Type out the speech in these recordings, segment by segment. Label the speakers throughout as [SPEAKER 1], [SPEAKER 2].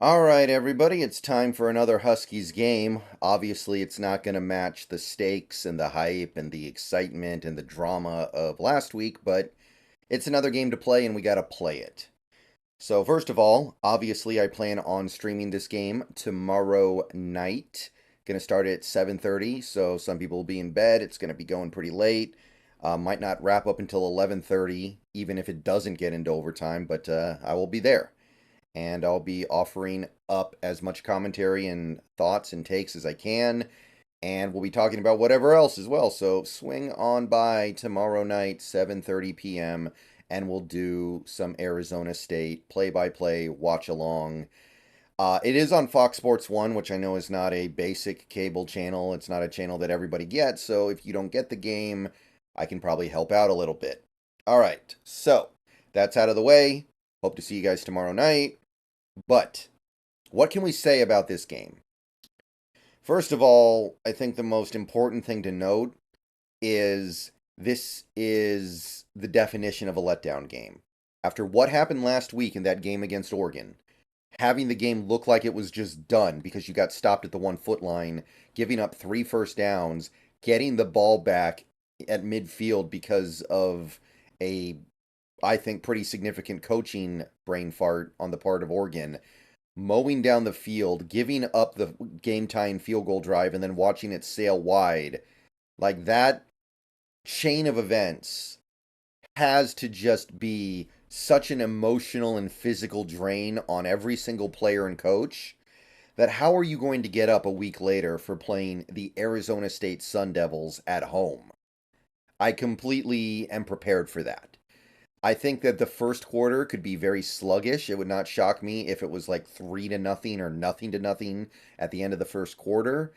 [SPEAKER 1] All right, everybody, it's time for another Huskies game. Obviously, it's not going to match the stakes and the hype and the excitement and the drama of last week, but it's another game to play and we got to play it. So, first of all, obviously, I plan on streaming this game tomorrow night. Going to start at 7:30, so some people will be in bed. It's going to be going pretty late. Might not wrap up until 11:30, even if it doesn't get into overtime, but I will be there and I'll be offering up as much commentary and thoughts and takes as I can. And we'll be talking about whatever else as well. So swing on by tomorrow night, 7:30 p.m., and we'll do some Arizona State play-by-play watch along. It is on Fox Sports 1, which I know is not a basic cable channel. It's not a channel that everybody gets. So if you don't get the game, I can probably help out a little bit. All right, so that's out of the way. Hope to see you guys tomorrow night. But what can we say about this game? First of all, I think the most important thing to note is this is the definition of a letdown game. After what happened last week in that game against Oregon, having the game look like it was just done because you got stopped at the 1 foot line, giving up 3 first downs, getting the ball back at midfield because of a, I think, pretty significant coaching brain fart on the part of Oregon, mowing down the field, giving up the game tying field goal drive, and then watching it sail wide. Like that chain of events has to just be such an emotional and physical drain on every single player and coach that how are you going to get up a week later for playing the Arizona State Sun Devils at home? I completely am prepared for that. I think that the first quarter could be very sluggish. It would not shock me if it was like 3-0 or nothing to nothing at the end of the first quarter.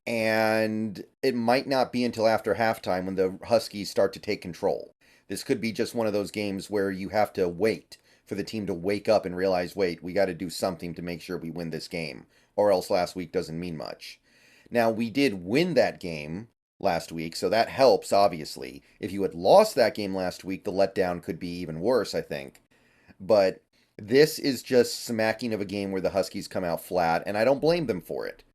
[SPEAKER 1] And it might not be until after halftime when the Huskies start to take control. This could be just one of those games where you have to wait for the team to wake up and realize, wait, we got to do something to make sure we win this game, or else last week doesn't mean much. Now, we did win that game last week, so that helps, obviously. If you had lost that game last week, the letdown could be even worse, I think. But this is just smacking of a game where the Huskies come out flat, and I don't blame them for it.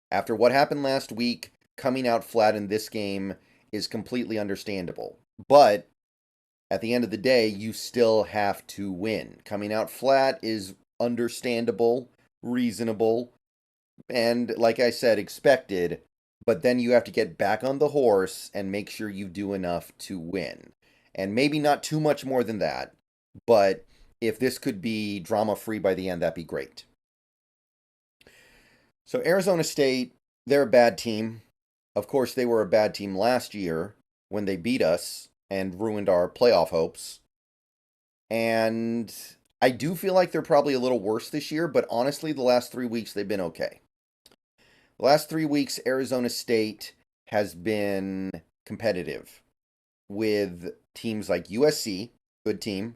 [SPEAKER 1] After what happened last week, coming out flat in this game is completely understandable. But at the end of the day, you still have to win. Coming out flat is understandable, reasonable, and like I said, expected, but then you have to get back on the horse and make sure you do enough to win. And maybe not too much more than that, but if this could be drama free by the end, that'd be great. So, Arizona State, they're a bad team. Of course, they were a bad team last year when they beat us and ruined our playoff hopes. And I do feel like they're probably a little worse this year, but honestly, the last 3 weeks they've been okay. The last 3 weeks, Arizona State has been competitive with teams like USC, good team,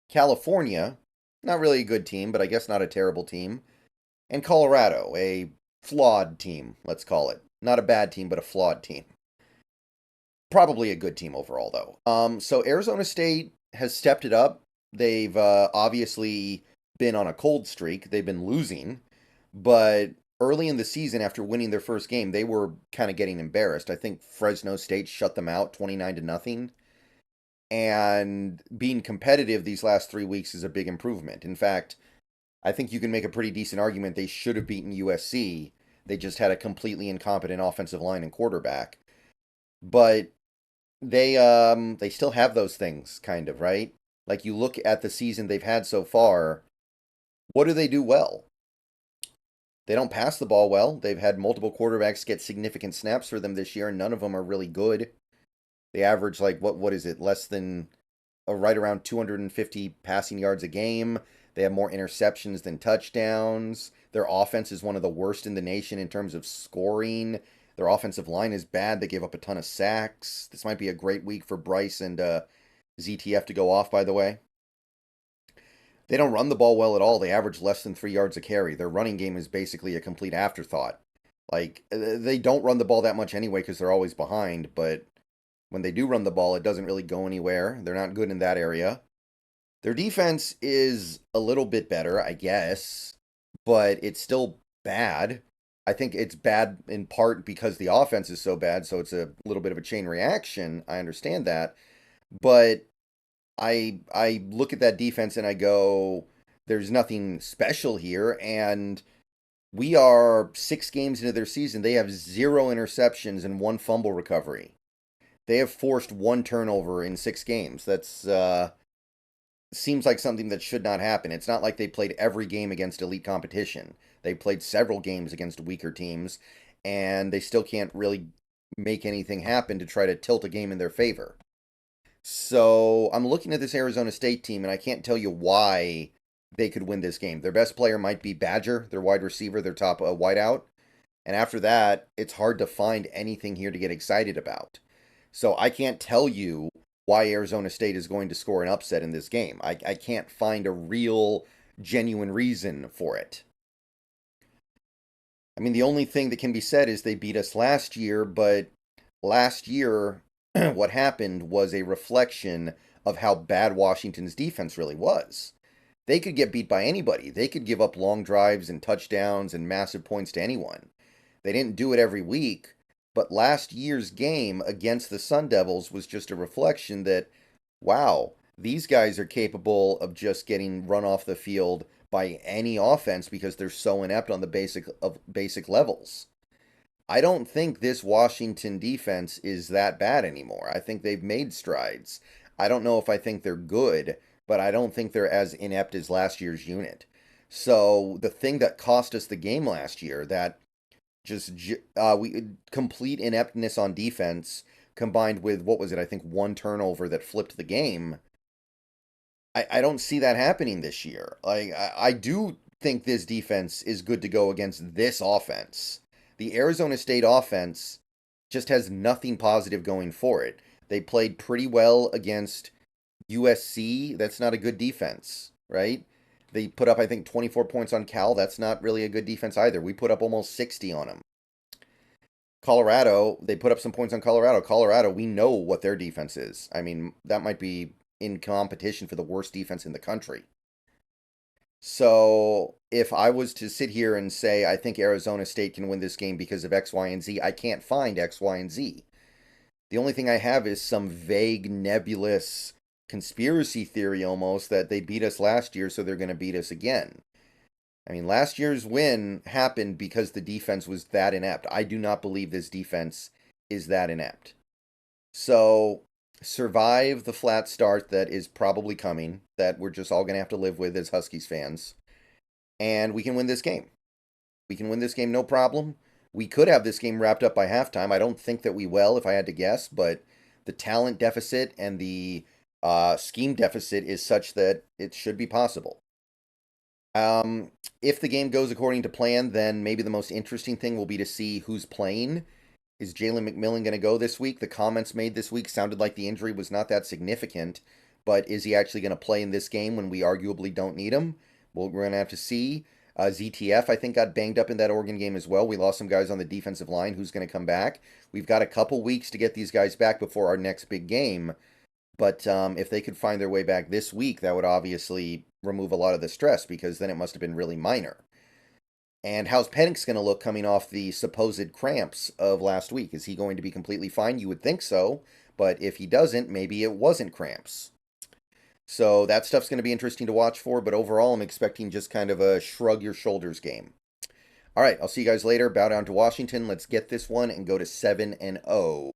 [SPEAKER 1] California, not really a good team, but I guess not a terrible team, and Colorado, a flawed team, let's call it. Not a bad team, but a flawed team. Probably a good team overall, though. So Arizona State has stepped it up. They've obviously been on a cold streak. They've been losing, but early in the season, after winning their first game, they were kind of getting embarrassed. I think Fresno State shut them out 29-0. And being competitive these last 3 weeks is a big improvement. In fact, I think you can make a pretty decent argument they should have beaten USC. They just had a completely incompetent offensive line and quarterback. But they still have those things, kind of, right? Like you look at the season they've had so far, what do they do well? They don't pass the ball well. They've had multiple quarterbacks get significant snaps for them this year, and none of them are really good. They average like what is it? Less than right around 250 passing yards a game. They have more interceptions than touchdowns. Their offense is one of the worst in the nation in terms of scoring. Their offensive line is bad. They gave up a ton of sacks. This might be a great week for Bryce and ZTF to go off, by the way. They don't run the ball well at all. They average less than 3 yards a carry. Their running game is basically a complete afterthought. Like, they don't run the ball that much anyway because they're always behind, but when they do run the ball, it doesn't really go anywhere. They're not good in that area. Their defense is a little bit better, I guess, but it's still bad. I think it's bad in part because the offense is so bad, so it's a little bit of a chain reaction. I understand that, but I look at that defense and I go, there's nothing special here, and we are 6 games into their season. They have 0 interceptions and 1 fumble recovery. They have forced 1 turnover in 6 games. That's seems like something that should not happen. It's not like they played every game against elite competition. They played several games against weaker teams, and they still can't really make anything happen to try to tilt a game in their favor. So I'm looking at this Arizona State team, and I can't tell you why they could win this game. Their best player might be Badger, their wide receiver, their top wideout. And after that, it's hard to find anything here to get excited about. So I can't tell you why Arizona State is going to score an upset in this game. I can't find a real, genuine reason for it. I mean, the only thing that can be said is they beat us last year, but last year, what happened was a reflection of how bad Washington's defense really was. They could get beat by anybody. They could give up long drives and touchdowns and massive points to anyone. They didn't do it every week, but last year's game against the Sun Devils was just a reflection that, wow, these guys are capable of just getting run off the field by any offense because they're so inept on the basic levels. I don't think this Washington defense is that bad anymore. I think they've made strides. I don't know if I think they're good, but I don't think they're as inept as last year's unit. So the thing that cost us the game last year, that just we complete ineptness on defense combined with, what was it, I think 1 turnover that flipped the game. I don't see that happening this year. Like I do think this defense is good to go against this offense. The Arizona State offense just has nothing positive going for it. They played pretty well against USC. That's not a good defense, right? They put up, I think, 24 points on Cal. That's not really a good defense either. We put up almost 60 on them. Colorado, they put up some points on Colorado. Colorado, we know what their defense is. I mean, that might be in competition for the worst defense in the country. So if I was to sit here and say I think Arizona State can win this game because of X, Y, and Z, I can't find X, Y, and Z. The only thing I have is some vague, nebulous conspiracy theory almost that they beat us last year, so they're going to beat us again. I mean, last year's win happened because the defense was that inept. I do not believe this defense is that inept. So survive the flat start that is probably coming, that we're just all going to have to live with as Huskies fans, and we can win this game. We can win this game, no problem. We could have this game wrapped up by halftime. I don't think that we will, if I had to guess, but the talent deficit and the scheme deficit is such that it should be possible. If the game goes according to plan, then maybe the most interesting thing will be to see who's playing. Is Jalen McMillan going to go this week? The comments made this week sounded like the injury was not that significant, but is he actually going to play in this game when we arguably don't need him? Well, we're going to have to see. ZTF, I think, got banged up in that Oregon game as well. We lost some guys on the defensive line. Who's going to come back? We've got a couple weeks to get these guys back before our next big game. But if they could find their way back this week, that would obviously remove a lot of the stress, because then it must have been really minor. And how's Penix going to look coming off the supposed cramps of last week? Is he going to be completely fine? You would think so. But if he doesn't, maybe it wasn't cramps. So that stuff's going to be interesting to watch for. But overall, I'm expecting just kind of a shrug your shoulders game. All right, I'll see you guys later. Bow down to Washington. Let's get this one and go to 7-0.